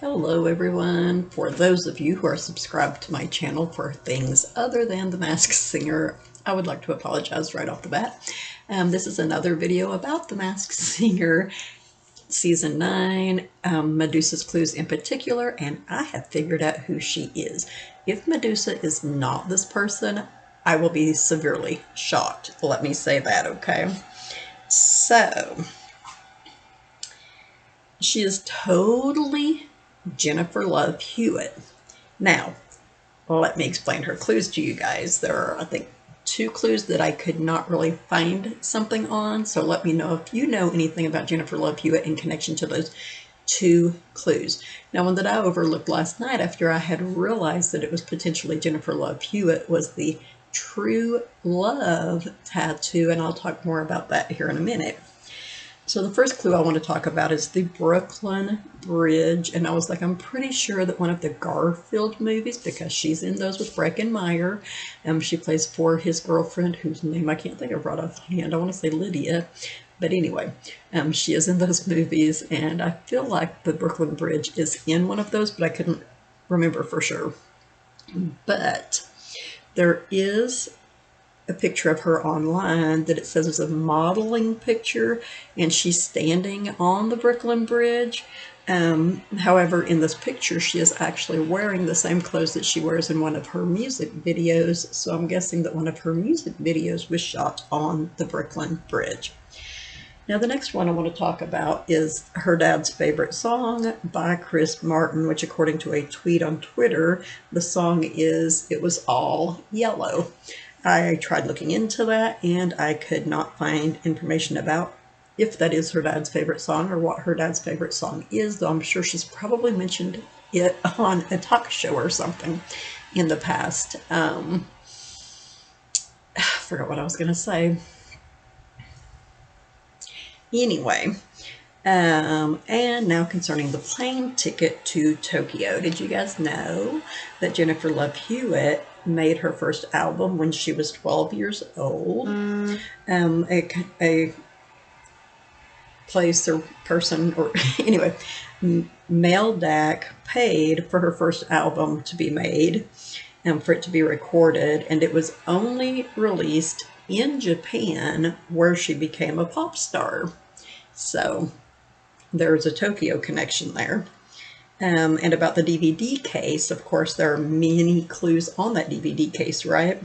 Hello everyone. For those of you who are subscribed to my channel for things other than The Masked Singer, I would like to apologize right off the bat. This is another video about The Masked Singer Season 9, Medusa's clues in particular, and I have figured out who she is. If Medusa is not this person, I will be severely shocked. Let me say that, okay? So, she is totally Jennifer Love Hewitt. Now, let me explain her clues to you guys. There are, I think, 2 clues that I could not really find something on, so let me know if you know anything about Jennifer Love Hewitt in connection to those 2 clues. Now, one that I overlooked last night after I had realized that it was potentially Jennifer Love Hewitt was the True Love tattoo, and I'll talk more about that here in a minute. So the first clue I want to talk about is the Brooklyn Bridge, and I was like, I'm pretty sure that one of the Garfield movies, because she's in those with Breckin Meyer, she plays for his girlfriend, whose name I can't think of right offhand. I want to say Lydia, but anyway, she is in those movies, and I feel like the Brooklyn Bridge is in one of those, but I couldn't remember for sure. But there is a picture of her online that it says is a modeling picture, and she's standing on the Brooklyn Bridge. However, in this picture, she is actually wearing the same clothes that she wears in one of her music videos, so I'm guessing that one of her music videos was shot on the Brooklyn Bridge. Now, the next one I want to talk about is her dad's favorite song by Chris Martin, which according to a tweet on Twitter, the song is It Was All Yellow. I tried looking into that, and I could not find information about if that is her dad's favorite song or what her dad's favorite song is, though I'm sure she's probably mentioned it on a talk show or something in the past. I forgot what I was going to say. Anyway, and now concerning the plane ticket to Tokyo, did you guys know that Jennifer Love Hewitt made her first album when she was 12 years old? A place or person, or anyway, Mel Dak paid for her first album to be made and for it to be recorded, and it was only released in Japan, where she became a pop star. So there's a Tokyo connection there. And about the DVD case, of course, there are many clues on that DVD case, right?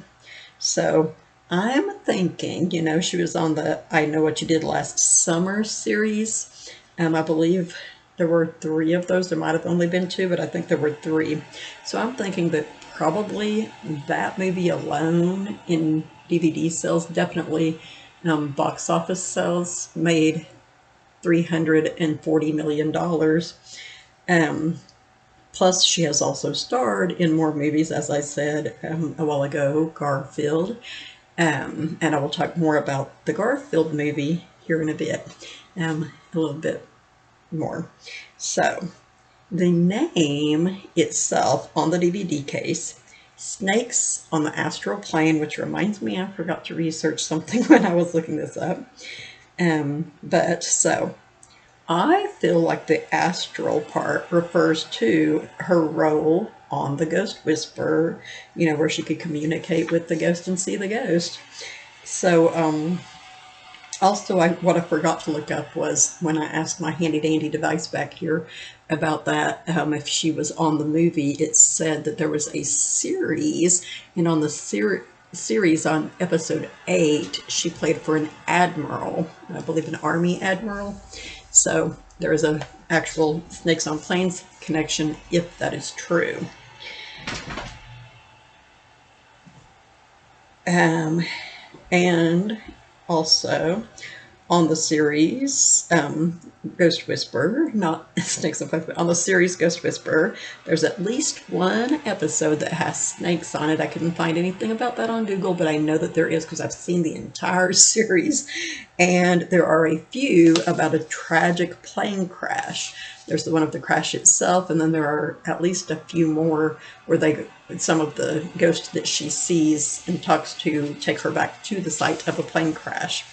So I'm thinking, you know, she was on the I Know What You Did Last Summer series. I believe there were 3 of those. There might have only been 2, but I think there were 3. So I'm thinking that probably that movie alone in DVD sales, definitely box office sales, made $340 million. Plus, she has also starred in more movies, as I said a while ago, Garfield. And I will talk more about the Garfield movie here in a bit, a little bit more. So, the name itself on the DVD case, Snakes on the Astral Plane, which reminds me I forgot to research something when I was looking this up. So I feel like the astral part refers to her role on The Ghost Whisperer, you know, where she could communicate with the ghost and see the ghost. So, also, what I forgot to look up was when I asked my handy-dandy device back here about that, if she was on the movie, it said that there was a series, and on the series on episode 8, she played for an admiral, I believe an army admiral. So there is an actual Snakes on Planes connection, if that is true. And also on the series Ghost Whisperer, not Snakes on Planes, but on the series Ghost Whisperer, there's at least 1 episode that has snakes on it. I couldn't find anything about that on Google, but I know that there is because I've seen the entire series. And there are a few about a tragic plane crash. There's the one of the crash itself, and then there are at least a few more where some of the ghosts that she sees and talks to take her back to the site of a plane crash.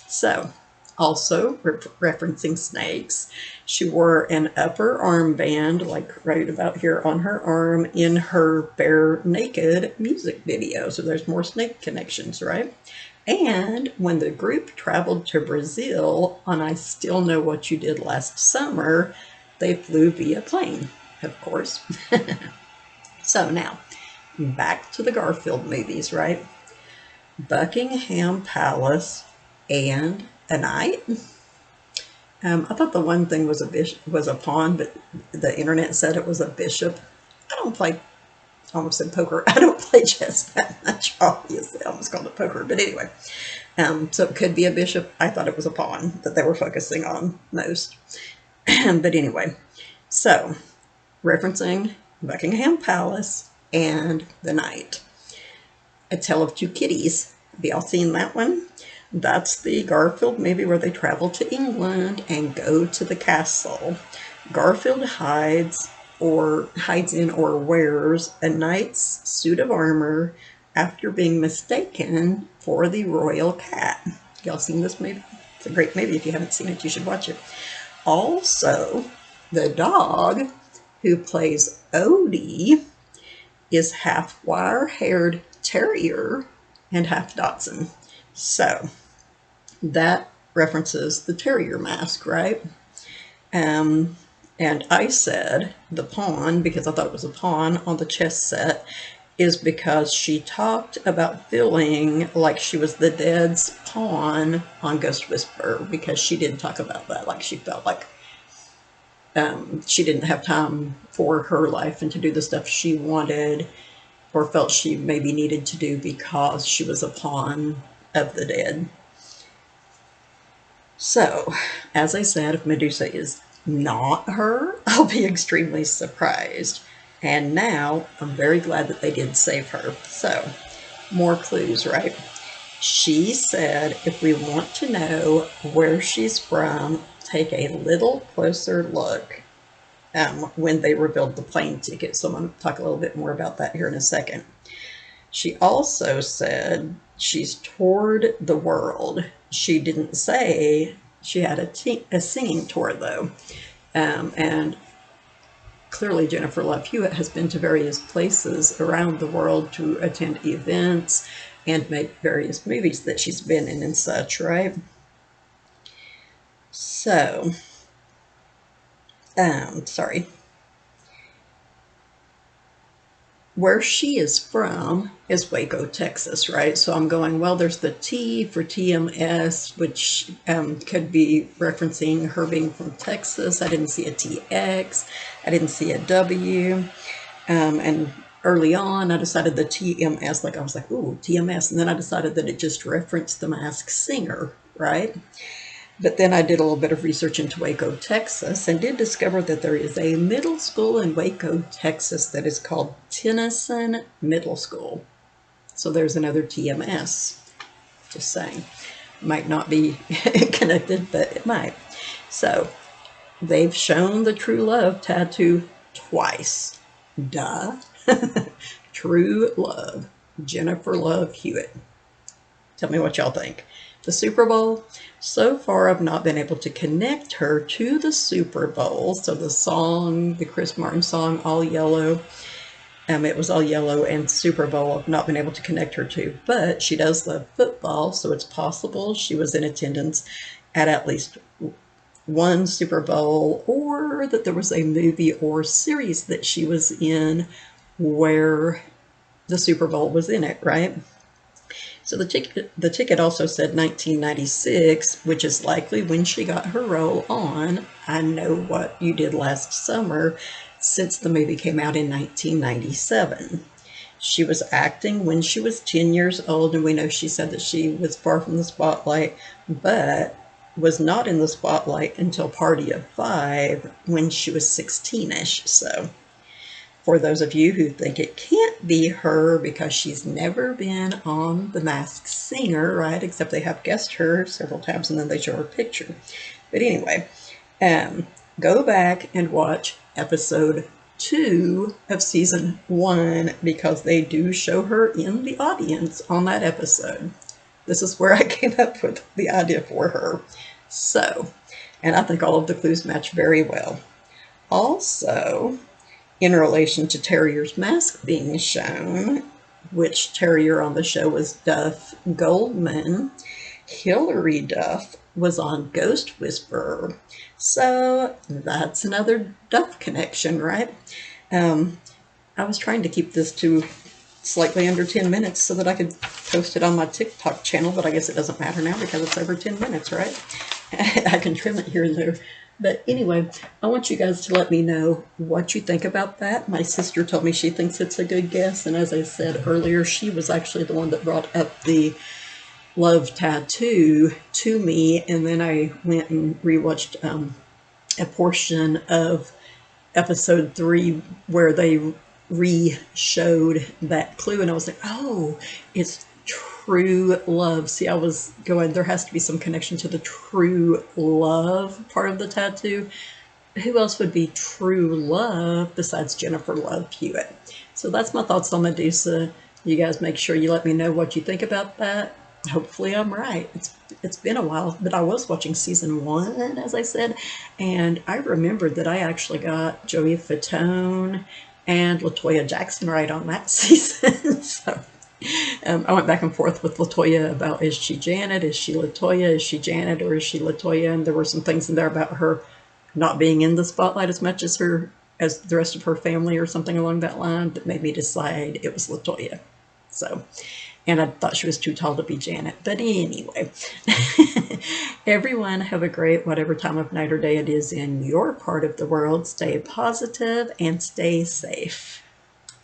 So Also, referencing snakes, she wore an upper armband, like right about here on her arm, in her bare naked music video. So there's more snake connections, right? And when the group traveled to Brazil on I Still Know What You Did Last Summer, they flew via plane, of course. So now, back to the Garfield movies, right? Buckingham Palace and a knight. I thought the one thing was a pawn, but the internet said it was a bishop. I don't play, I almost said poker. I don't play chess that much, obviously. I almost called it poker, but anyway. So it could be a bishop. I thought it was a pawn that they were focusing on most. But anyway, so referencing Buckingham Palace and the knight. A Tale of Two Kitties. Have y'all seen that one? That's the Garfield movie where they travel to England and go to the castle. Garfield hides in or wears a knight's suit of armor after being mistaken for the royal cat. Y'all seen this movie? It's a great movie. If you haven't seen it, you should watch it. Also, the dog who plays Odie is half wire-haired terrier and half Dachshund. So that references the terrier mask, right? And I said the pawn, because I thought it was a pawn on the chess set, is because she talked about feeling like she was the dead's pawn on Ghost Whisperer, because she did talk about that, like she felt like she didn't have time for her life and to do the stuff she wanted or felt she maybe needed to do because she was a pawn of the dead. So, as I said, if Medusa is not her, I'll be extremely surprised. And now, I'm very glad that they did save her. So, more clues, right? She said if we want to know where she's from, take a little closer look when they revealed the plane ticket. So I'm going to talk a little bit more about that here in a second. She also said she's toured the world. She didn't say she had a singing tour, though. And clearly Jennifer Love Hewitt has been to various places around the world to attend events and make various movies that she's been in and such, right? So, sorry. Where she is from is Waco, Texas, right? So I'm going, well, there's the T for TMS, which could be referencing her being from Texas. I didn't see a TX. I didn't see a W. And early on, I decided the TMS, like I was like, ooh, TMS. And then I decided that it just referenced the Masked Singer, right? But then I did a little bit of research into Waco, Texas, and did discover that there is a middle school in Waco, Texas that is called Tennyson Middle School. So there's another TMS. Just saying. Might not be connected, but it might. So they've shown the True Love tattoo twice. Duh. True Love. Jennifer Love Hewitt. Tell me what y'all think. The Super Bowl, so far I've not been able to connect her to the Super Bowl. So the song, the Chris Martin song, All Yellow, it was All Yellow and Super Bowl, I've not been able to connect her to. But she does love football, so it's possible she was in attendance at least one Super Bowl, or that there was a movie or series that she was in where the Super Bowl was in it, right? So the ticket also said 1996, which is likely when she got her role on I Know What You Did Last Summer, since the movie came out in 1997. She was acting when she was 10 years old, and we know she said that she was far from the spotlight, but was not in the spotlight until Party of Five when she was 16-ish. So for those of you who think it can't be her because she's never been on The Masked Singer, right? Except they have guessed her several times and then they show her picture. But anyway, go back and watch episode 2 of season 1 because they do show her in the audience on that episode. This is where I came up with the idea for her. So, and I think all of the clues match very well. Also, in relation to Terrier's mask being shown, which Terrier on the show was Duff Goldman, Hilary Duff was on Ghost Whisperer. So that's another Duff connection, right? I was trying to keep this to slightly under 10 minutes so that I could post it on my TikTok channel, but I guess it doesn't matter now because it's over 10 minutes, right? I can trim it here and there. But anyway, I want you guys to let me know what you think about that. My sister told me she thinks it's a good guess, and as I said earlier, she was actually the one that brought up the love tattoo to me, and then I went and rewatched a portion of episode 3 where they re-showed that clue, and I was like, oh, it's true love. See, I was going, there has to be some connection to the true love part of the tattoo. Who else would be true love besides Jennifer Love Hewitt? So that's my thoughts on Medusa. You guys make sure you let me know what you think about that. Hopefully I'm right. It's been a while, but I was watching season 1, as I said, and I remembered that I actually got Joey Fatone and LaToya Jackson right on that season. So I went back and forth with LaToya about, is she Janet, is she LaToya, is she Janet, or is she LaToya? And there were some things in there about her not being in the spotlight as much as the rest of her family or something along that line that made me decide it was LaToya. So, and I thought she was too tall to be Janet. But anyway, everyone have a great whatever time of night or day it is in your part of the world. Stay positive and stay safe.